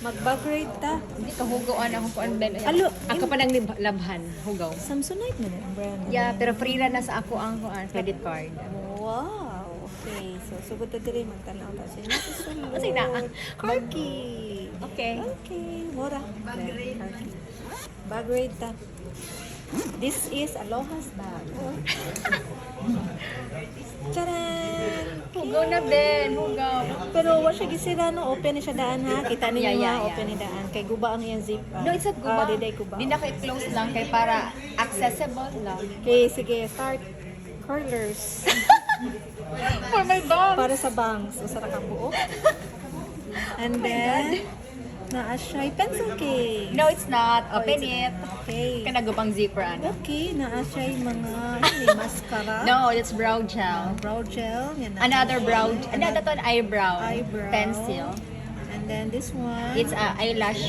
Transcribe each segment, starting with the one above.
Mag-bagrade ta. Hindi ka hugawan ako kuan ben. Alo, Ako pa nang labhan, hugaw. Samsonite man ang brand. Yeah, pero free ra na sa ako ang kuan credit card. Wow. Okay. So, sugod ta diri magtanaw ta siya. Nasusulod. Kasi na. Corky. Okay. Okay. Mura. Bagrade. Bagrade ta. This is Aloha's bag. Charan! Hugaw na ben, hugaw. Pero wa siya gisira no, open na siya daan ha. Kita niyo Yeah. open ni daan kay guba ang iyang zip. No, it's not guba. Diday guba. Di na kay close lang kay para accessible lang. Okay, sige, start curlers. For my dog. Para sa bangs, usara ka buo. And then naa siya pencil case. No, it's not. Open it. Okay. Kanagupang zipper ano. Okay, naa siya mga mascara. No, it's brow gel. Brow gel. Yan na. Another brow. Another to eyebrow. Eyebrow. Pencil. And then this one. It's eyelash.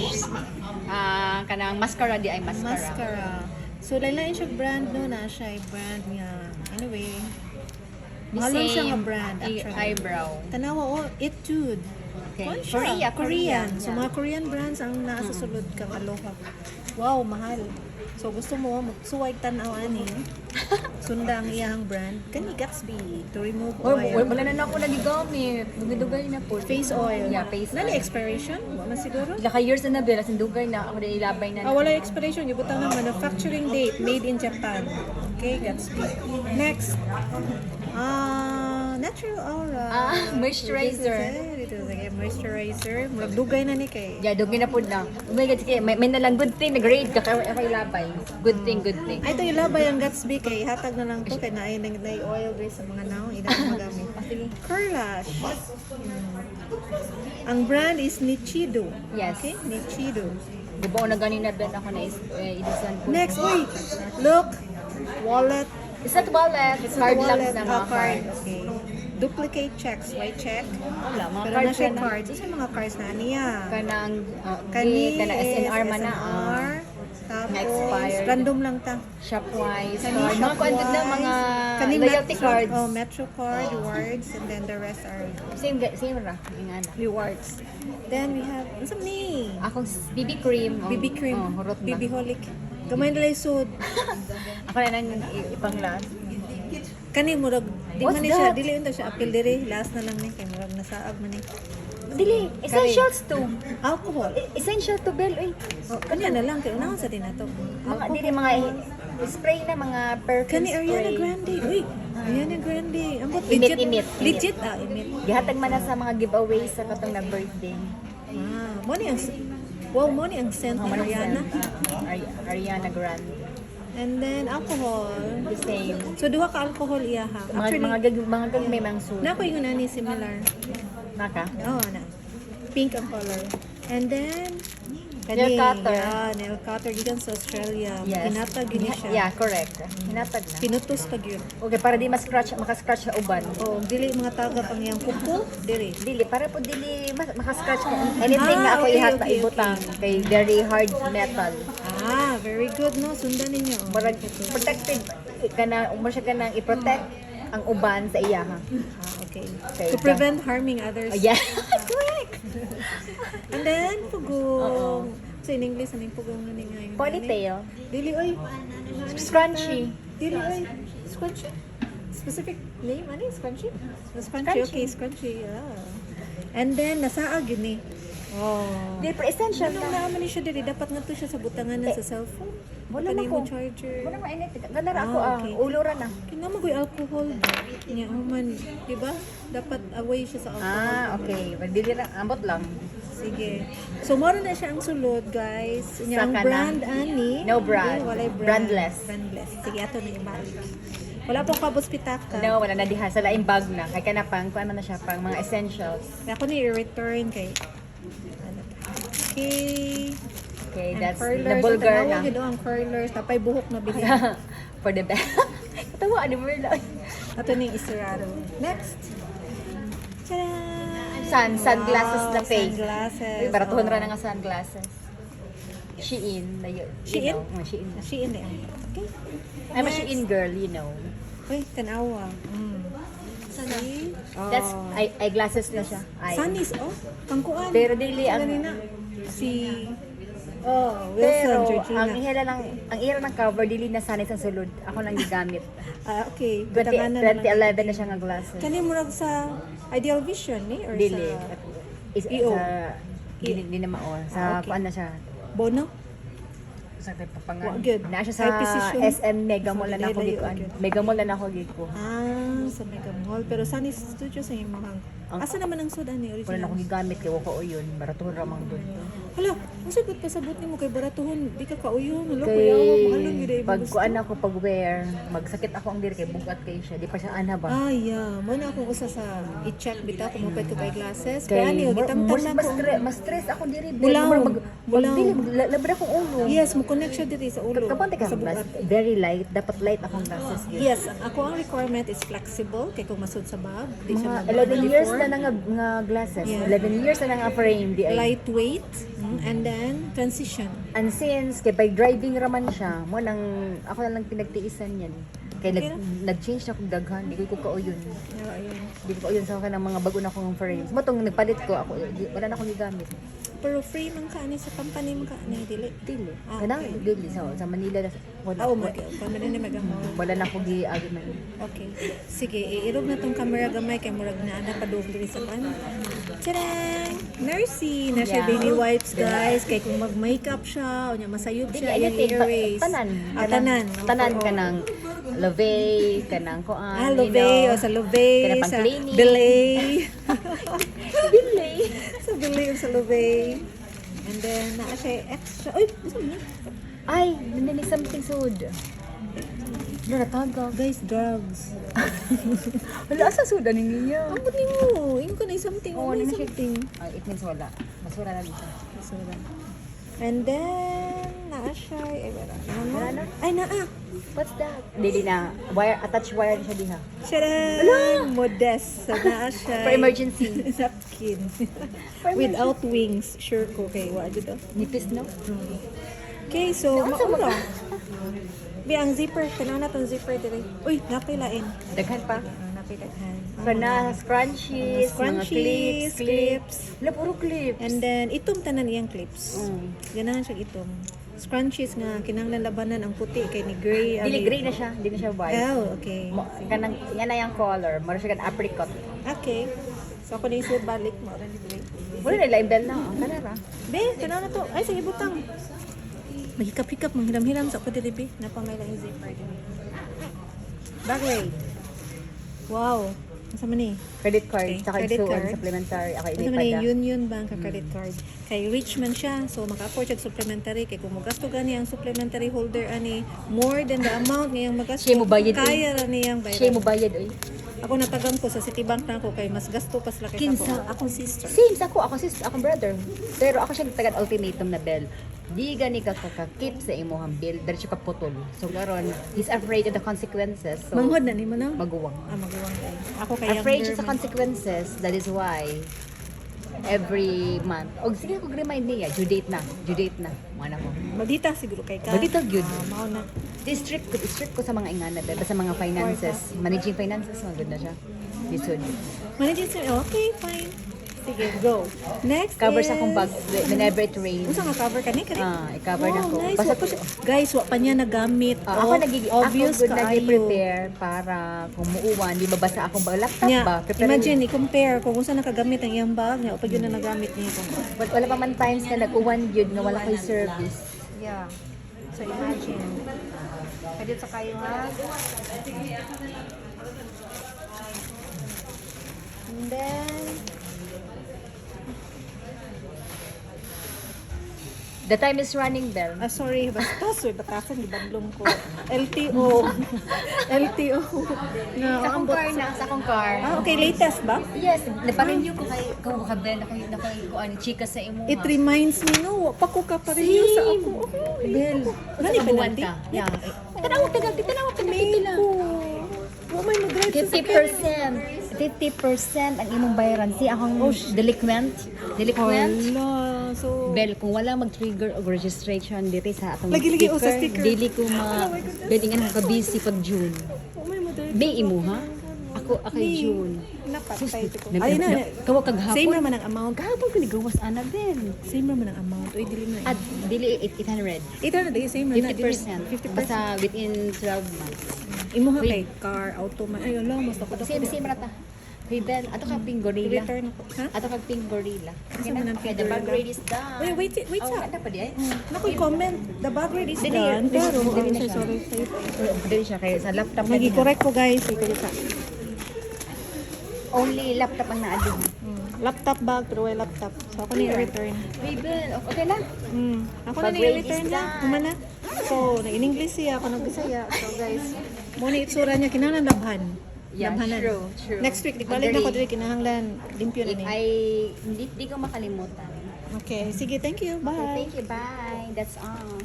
Kanang mascara di ay mascara. Mascara. So, lain siya brand, no? Na siya ay brand niya. Anyway. The Mahal lang siya same nga brand, actually. eyebrow. Tanawa, oh, Etude. Okay. Kuwan siya, Korean. So, mga Korean brands ang nasa sulod kang Aloha. Wow, mahal. So, gusto mo, magsuwag tanaw ani. Sunda ang iyang brand. Kani Gatsby to remove oil. Wala na ako nagigamit. Dugay na po. Face oil. Yeah, face Nani oil. expiration? Wala siguro? Laka years na bilas dugay na ako na ilabay na. Wala expiration. Ibutang ng manufacturing date. Made in Japan. Okay, Gatsby. Next. Natural Aura. Moisturizer. Ito sige, moisturizer. Murag dugay na ni kay. Yeah, dugay na po na. Oh my God, sige, may na lang good thing, nag-grade ka, kaya ilabay. Good thing, good thing. Ay, ito yung labay ang Gatsby kay hatag na lang to kay naay nang oil base sa mga naong ida magamit. Curlash. Ang brand is Nichido. Yes. Okay, Nichido. Diba na ganina din ako na idisan po. Next, wait. Look. Wallet. It's not wallet, It's card a lang wallet. na mga Card. cards. Okay. Duplicate checks. White check. Wala, mga Pero cards na siya na. cards. Isa mga cards na niya. Kanang, Kani kana SNR man na. SNR. Tapos, expired. random lang ta. Shopwise. Kani Mga kuandod na mga Kani loyalty Metro, cards. Oh, Metro card, rewards, and then the rest are Same ra. Ingana. rewards. Then we have, ano ni? Akong BB cream. BB cream. Oh, hurot na. BB holic. Gamay na lang sud. Ako na nang ipang last. Kani murag di What's man ni siya that? dili unta siya apil diri last na lang ni kay murag nasaag man ni. Dili, essentials to. Alcohol. Essential to bell. Uy. Oh, kanya na lang kay unang sa din ato. Mga dili mga spray na mga perfume Kani spray. Ariana Grande. Uy, Ariana Grande. Ambot Init, legit. init. Legit init. Gihatag man na sa mga giveaways sa katong na birthday. Mo ni ang wow, mo ni ang scent ni Ariana. Ariana Grande. And then alcohol. The same. So duha ka alcohol iya ha. Mga gagmay mang suit. Na ko yung nani similar. Naka. Oh, na. Pink ang color. And then Nail cutter. Yeah, nail cutter gikan sa Australia. Yes. Pinatag gini siya. Yeah, correct. Hinatag na. Pinutos pag yun. Okay, para di maka-scratch sa uban. Oh, dili mga taga pang yang kuko, dili. Dili, para po dili maka-scratch ka. Anything na ako okay, ihata, okay, ibutang kay very hard metal. Very good no. Sundan ninyo. Murag protected kana umur siya kanang i-protect ang uban sa iya ha. Okay. Okay, To prevent harming others. Oh, yeah. Correct. And then pugong. So in English ano yung pugong nga ngayon? Ponytail. Dili oy. Scrunchy. Dili oy. Scrunchy. Specific name ano yung scrunchy? Scrunchy. Scrunchy. Okay, scrunchy. And then nasaag yun eh. Oh. Di pero essential Ano na. naman siya dili dapat nga to siya sa butangan na sa cellphone. Wala Kanay na ko. mo charger. Wala mo init. Ganda ra ako Okay. Uluran na. Kinamagoy alcohol. Nya man, di ba? Dapat away siya sa alcohol. Okay. Dili ra ambot lang. Sige. So, moro na siya ang sulod, guys. Nya ang Saka na. brand, ani? No brand. Walay brand. Brandless. Brandless. Sige, ato na ibalik. Wala pong kabos pitaka. No, wala na diha sa laing bag na. Kay kana pang kuan man na siya pang mga essentials. Ako ni i-return kay ano to? Okay. Okay, And that's curlers. the vulgar Ang na. tawag yun, ang curlers. Tapay buhok na bilhin. For the best. Katawa ni mo lang. Ato ni isirado. Next. Tadaan! Sunglasses na fake. Sunglasses. Uy, baratuhon ra na nga sunglasses. Shein. Shein? Shein. Shein na yan. Okay. I'm a Shein girl, you know. Uy, tanawa. See? That's eyeglasses na siya. Eye. Sunnies, oh. Pangkuan. Pero dili ang Ganina. Wilson, Pero Georgina. ang ira ng cover dili na sanay sa sulod. Ako lang gigamit. Okay. 2011 na siya nga glasses. Kani murag sa Ideal Vision ni or Dili. sa Sa dili na mao. Sa Okay. kuan na siya. Bono? Sa Wa papangan. good. Na siya sa High precision. SM Mega Mall na ako Layo, gikuan. okay. Mega Mall na ako giko. Sa Mega Mall. Pero saan is studio sa imong? Asa naman ang soda ni Wala na original? akong gigamit kay ko yun. Baraton ra mang doon. Hala, ang sagot pasabot nimo kay baratuhon, di ka kauyon. Hala, Kay kuya, mahalon gyud ay pag kuan ako pag wear, magsakit ako ang diri kay bugat kay siya. Di pa siya ana ba? Yeah. Mo na akong usa sa i-check bitaw kung mapay ko kay glasses. Kay Kaya ani gitamtam na ko. mas stress ako diri. Bulaw. Bulaw. Labra akong ulo. Yes, mo connect siya diri sa ulo. Kapante ka Sa glass, bugat. very light. Dapat light akong glasses. Yun. Yes, ako ang requirement is flexible kay kung masud sa bag, di siya Mga 11 years na nga glasses. Yeah. 11 years na nga frame di ay. lightweight and then transition. And since kay by driving raman siya, mo nang ako na lang pinagtiisan yan. Kay nag-change na kong daghan, di ko kauyon. Yeah, ayun. Di ko kauyon sa kanang mga bago na kong frames. Mo tong nagpalit ko ako, wala na akong gigamit. Pero free man ka ni sa company man ka ni dili. Dili. Ah, Kanang okay. dili sa Manila na wala. Oh my god, pa man ni magamol. Wala na akong giagi man. Okay. Sige, iirog na tong camera gamay kay murag na ana pa diri sa ban. Tadang! Mercy na siya Yeah. baby wipes guys kay kung mag-makeup siya o nya masayod Dili siya ayun yung erase. tanan. Tanan. Tanan Oo. kanang Love, kanang kuan. Love o sa Love, Kana sa pang-cleaning. Belay. Bilay. Sa Belay o sa Love. And then, naa siya extra. Uy, gusto mo? Ay, nandini something sud. Ano na taga? Guys, drugs. Wala asa sudan niya. Ang buti mo. Yung ko na something. Oo, may na siya. something. Ay, it means wala. Basura na siya. Basura. And then, naa siya. Ay, wala. Wala na? Ay, naa. What's that? Dili na. Wire, attached wire na siya diha. Tadaan! Modest. So, naa siya. For emergency. Napkin. Without wings. Sure ko kay wala dito. Nipis no? Okay, so, Naunsa mo mauna. Bi, ang zipper. Kailangan na itong zipper dito. Uy, napilain. Daghan pa. Napilain. Kana scrunchies, mga Scrunchies, clips. Wala, puro clips. And then, itom tanan iyang clips. Ganahan siya itom. Scrunchies nga, kinanglan labanan ang puti kay ni gray. Dili gray na siya, dili na siya white. Oh, okay. Kanang yan na yung color, mara siya kan apricot. Okay. So, ako na isip balik mo. Wala na label na, ang kanara. Be, kailangan na to. Ay, sige, butang. Maghikap-hikap, manghiram-hiram sa ako dito, be. Napamay lang yung zipper. Bag raid. Wow. Asa man ni? Credit card, Okay, saka credit isuon, card. supplementary, ako Asa ini man ni? pa Union Bank ka credit card. Kay rich man siya, so maka-afford siya og supplementary. Kay kung magasto gani ang supplementary holder ani more than the amount ngayang magasto. Siya mo bayad, eh. Kaya ra niyang bayad. Siya mo bayad, oy. Ako natagam ko sa Citibank na ako kay mas gasto pa sila kay Kinsa? ako. Akong sister. Same sa ako sis, akong brother. Pero ako siya nagtagan ultimatum na bell. Di gani ka kakakip sa imong bill, dahil siya kaputol. So karon, he's afraid of the consequences. So Manghod na nimo na? maguwang. Maguwang kay. Ako kay Afraid siya younger sa consequences. That is why every month. Og sige ko remind niya, due date na. Mana ko. Madita siguro kay ka. Madita gyud. Mao na. Strict ko sa mga ingana, basta sa mga finances, managing finances, mga good na siya. Lisod. Managing okay, fine. Sige, go. Next Cover is... sa akong bag whenever it rains. Unsa nga cover ka ni? I-cover na ko. Nice. Basta Wa pa siya- guys, wa pa niya nagamit. ako obvious good kaayo. nag-prepare para kung muuwan, di mabasa akong laptop Nya, ba? Prepare- imagine, i-compare kung unsa nakagamit ang iyang bag niya o pag yun na nagamit niya. Wala pa man times na nag-uwan yun nga wala ko'y service. Yeah. So imagine. Pwede sa kayo ha. And then, The time is running there. sorry, basta batasan, ibandlong ko. LTO. LTO. Sa Na, akong car na, sa akong car. okay, latest ba? Yes, naparenew ko kay kabel na kay kuan chika sa imo. It reminds me, no, pa ko ka pa rin yun sa ako. Bel. Nani Kabuan penalty? ka. Yeah. Tanawag ka pila. Oh my, mag-drive sa 50%. 50% ang imong bayaran. Si akong delinquent. Hala, so... Bel, kung wala mag-trigger og registration dito sa atong Lagi-lagi o sa sticker. dili ko belingan ko ka busy pag June. Oh my, mag-drive. May imo ha? Ako June. Napatay ko. Nag- Ay na. Kawa kaghapon. Same naman ang amount. Kahapon ko ni gawas ana Ben. Same naman ang amount. Uy, dili na. At dili 800. Ito na dili same na. 50%. 50%. Basta within 12 months. Imo ha kay car, auto man. Ay, ala, mas ako Same rata. Hey Ben, ato ka ping gorilla. Return ako. Ha? Ato ka ping gorilla. Asa man ang Kaya ping the bag gorilla? rate is done. Wait, Oh, sa. ano pa di ay? Nakoy comment. The bag rate is Dili, done. dili, Pero, dili na sorry, siya. sorry. Dili siya kaya sa laptop na Nagi-correct ko guys. Ikaw sa. Only laptop ang naadin. Laptop bag, pero wala laptop. So, ako na i-return. Hey Ben, okay na. Ako na Bag rate i-return is na. done. Kumana. So, in-English siya, ako nag-Bisaya. So, guys, muna itsura niya, kinahanglan labhan. Yeah, Labhanan. true. Next week, di balik na ko Agree. dili kinahanglan. Limpyo na If ni. hindi ko makalimutan. Okay, sige, thank you. Bye. Thank you, bye. That's all.